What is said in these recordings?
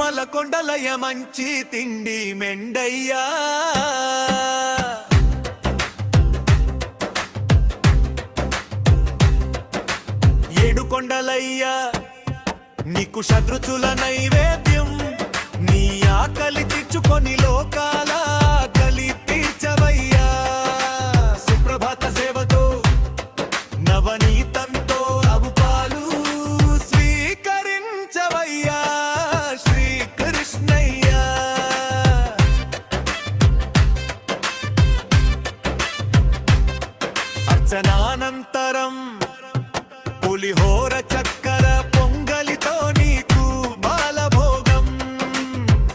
తిరుమల కొండలయ మంచి తిండి మెండయ్యా ఏడుకొండలయ్యా నీకు షడ్రుచుల నైవేద్యం నీ ఆకలి తీర్చుకొని లోకాల ఆకలి తీర్చవయ్యా సుప్రభాత సేవతో నవనీతంతో అవుపాలు స్వీకరించవయ్యా శ్రీకృష్ణయ్యా అర్చనానంతరం పులిహోర చక్కెర పొంగలితో నీకు బాలభోగం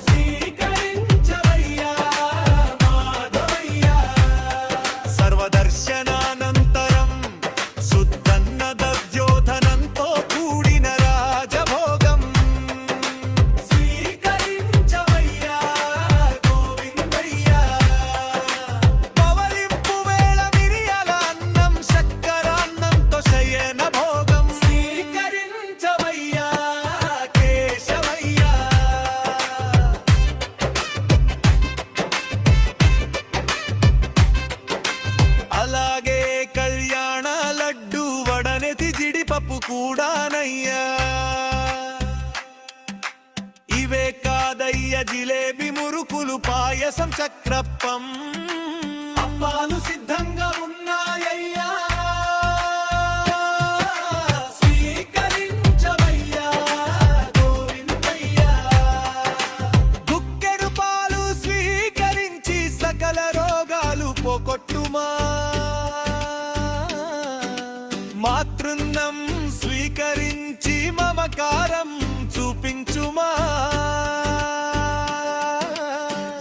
స్వీకరించవయ్యా మాధవయ్యా సర్వదర్శనానంతరం శుద్ధన్న దవ్యోధనంతో కూడిన రాజభోగం స్వీకరించవయ్యా గోవిందయ్యా పవలింపు వేళ మిరియాల అన్నం చక్కెరాన్నంతో శయన భోగం స్వీకరించవయ్యా కేశవయ్యా అలాగే కళ్యాణ లడ్డు వడనెతి జిడిపప్పు కూడానయ్యా ఇవే కాదయ్య జిలేబి మురుకులు పాయసం చక్రప్పం అప్పాలు సిద్ధంగా ఉన్నాయ్యా స్వీకరించవయ్యా గోవిందయ్యా గుక్కెడు పాలు స్వీకరించి సకల రోగాలు పోగొట్టుమా మాతృన్నం స్వీకరించి మమకారం చూపించుమా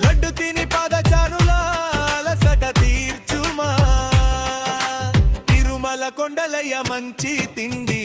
లడ్డు తిని పదచారుల అలసట తీర్చుమా తిరుమల కొండలయ మంచి తిండి